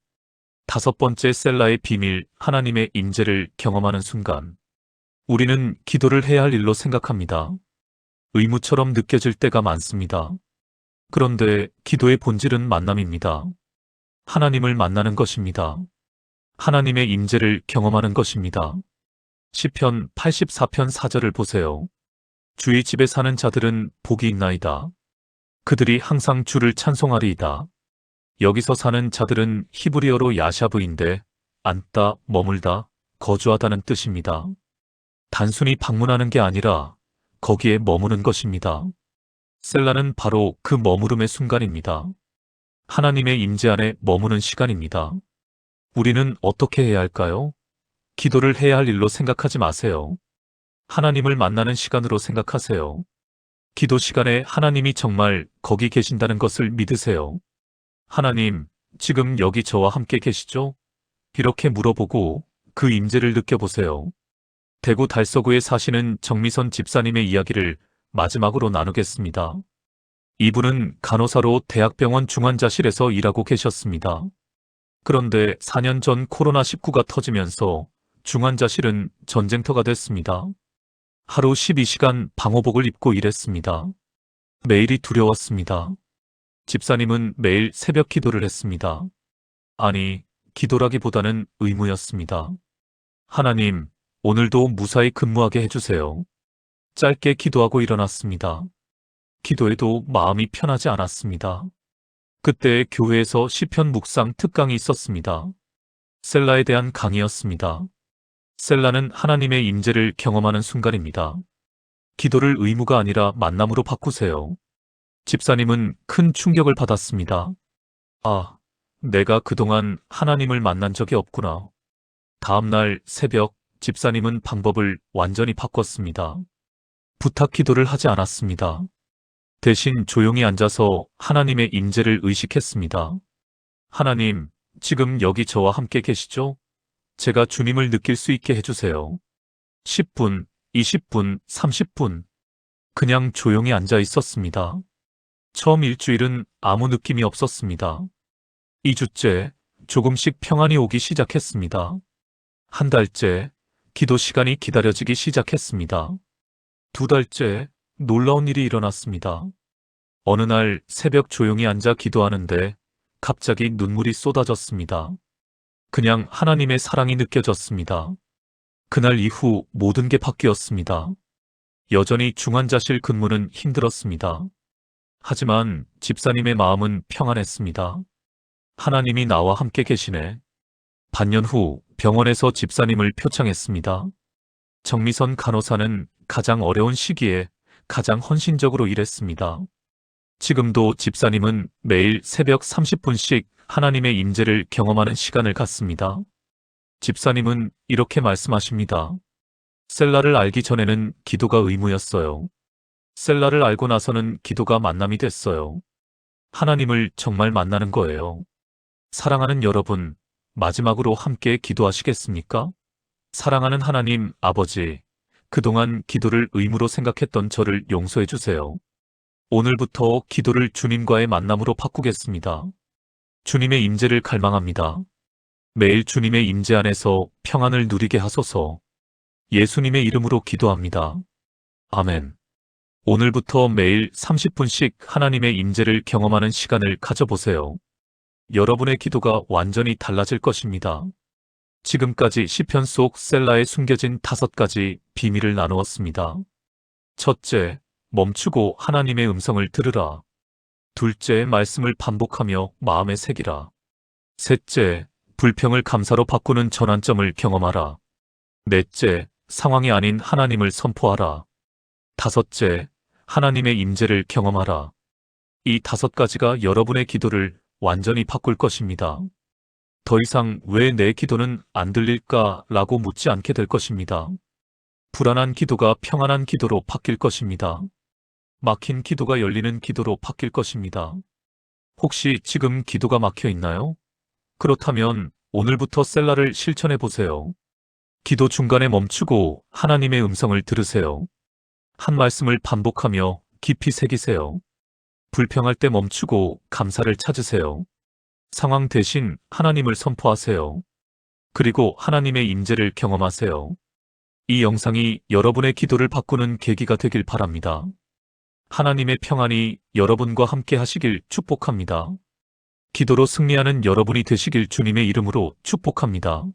다섯 번째 셀라의 비밀, 하나님의 임재를 경험하는 순간. 우리는 기도를 해야 할 일로 생각합니다. 의무처럼 느껴질 때가 많습니다. 그런데 기도의 본질은 만남입니다. 하나님을 만나는 것입니다. 하나님의 임재를 경험하는 것입니다. 시편 84편 4절을 보세요. 주의 집에 사는 자들은 복이 있나이다. 그들이 항상 주를 찬송하리이다. 여기서 사는 자들은 히브리어로 야샤브인데 앉다, 머물다, 거주하다는 뜻입니다. 단순히 방문하는 게 아니라 거기에 머무는 것입니다. 셀라는 바로 그 머무름의 순간입니다. 하나님의 임재 안에 머무는 시간입니다. 우리는 어떻게 해야 할까요? 기도를 해야 할 일로 생각하지 마세요. 하나님을 만나는 시간으로 생각하세요. 기도 시간에 하나님이 정말 거기 계신다는 것을 믿으세요. 하나님, 지금 여기 저와 함께 계시죠? 이렇게 물어보고 그 임재를 느껴보세요. 대구 달서구에 사시는 정미선 집사님의 이야기를 마지막으로 나누겠습니다. 이분은 간호사로 대학병원 중환자실에서 일하고 계셨습니다. 그런데 4년 전 코로나19가 터지면서 중환자실은 전쟁터가 됐습니다. 하루 12시간 방호복을 입고 일했습니다. 매일이 두려웠습니다. 집사님은 매일 새벽 기도를 했습니다. 아니, 기도라기보다는 의무였습니다. 하나님, 오늘도 무사히 근무하게 해주세요. 짧게 기도하고 일어났습니다. 기도해도 마음이 편하지 않았습니다. 그때 교회에서 시편 묵상 특강이 있었습니다. 셀라에 대한 강의였습니다. 셀라는 하나님의 임재를 경험하는 순간입니다. 기도를 의무가 아니라 만남으로 바꾸세요. 집사님은 큰 충격을 받았습니다. 아, 내가 그동안 하나님을 만난 적이 없구나. 다음날 새벽 집사님은 방법을 완전히 바꿨습니다. 부탁 기도를 하지 않았습니다. 대신 조용히 앉아서 하나님의 임재를 의식했습니다. 하나님, 지금 여기 저와 함께 계시죠? 제가 주님을 느낄 수 있게 해주세요. 10분, 20분, 30분. 그냥 조용히 앉아 있었습니다. 처음 일주일은 아무 느낌이 없었습니다. 2주째, 조금씩 평안이 오기 시작했습니다. 한 달째, 기도 시간이 기다려지기 시작했습니다. 2달째, 놀라운 일이 일어났습니다. 어느 날 새벽 조용히 앉아 기도하는데 갑자기 눈물이 쏟아졌습니다. 그냥 하나님의 사랑이 느껴졌습니다. 그날 이후 모든 게 바뀌었습니다. 여전히 중환자실 근무는 힘들었습니다. 하지만 집사님의 마음은 평안했습니다. 하나님이 나와 함께 계시네. 반년 후 병원에서 집사님을 표창했습니다. 정미선 간호사는 가장 어려운 시기에 가장 헌신적으로 일했습니다. 지금도 집사님은 매일 새벽 30분씩 하나님의 임재를 경험하는 시간을 갖습니다. 집사님은 이렇게 말씀하십니다. 셀라를 알기 전에는 기도가 의무였어요. 셀라를 알고 나서는 기도가 만남이 됐어요. 하나님을 정말 만나는 거예요. 사랑하는 여러분, 마지막으로 함께 기도하시겠습니까? 사랑하는 하나님 아버지, 그동안 기도를 의무로 생각했던 저를 용서해 주세요. 오늘부터 기도를 주님과의 만남으로 바꾸겠습니다. 주님의 임재를 갈망합니다. 매일 주님의 임재 안에서 평안을 누리게 하소서. 예수님의 이름으로 기도합니다. 아멘. 오늘부터 매일 30분씩 하나님의 임재를 경험하는 시간을 가져보세요. 여러분의 기도가 완전히 달라질 것입니다. 지금까지 시편 속 셀라에 숨겨진 5가지 비밀을 나누었습니다. 첫째, 멈추고 하나님의 음성을 들으라. 둘째, 말씀을 반복하며 마음에 새기라. 셋째, 불평을 감사로 바꾸는 전환점을 경험하라. 넷째, 상황이 아닌 하나님을 선포하라. 다섯째, 하나님의 임재를 경험하라. 이 5가지가 여러분의 기도를 완전히 바꿀 것입니다. 더 이상 왜 내 기도는 안 들릴까 라고 묻지 않게 될 것입니다. 불안한 기도가 평안한 기도로 바뀔 것입니다. 막힌 기도가 열리는 기도로 바뀔 것입니다. 혹시 지금 기도가 막혀 있나요? 그렇다면 오늘부터 셀라를 실천해 보세요. 기도 중간에 멈추고 하나님의 음성을 들으세요. 한 말씀을 반복하며 깊이 새기세요. 불평할 때 멈추고 감사를 찾으세요. 상황 대신 하나님을 선포하세요. 그리고 하나님의 임재를 경험하세요. 이 영상이 여러분의 기도를 바꾸는 계기가 되길 바랍니다. 하나님의 평안이 여러분과 함께 하시길 축복합니다. 기도로 승리하는 여러분이 되시길 주님의 이름으로 축복합니다.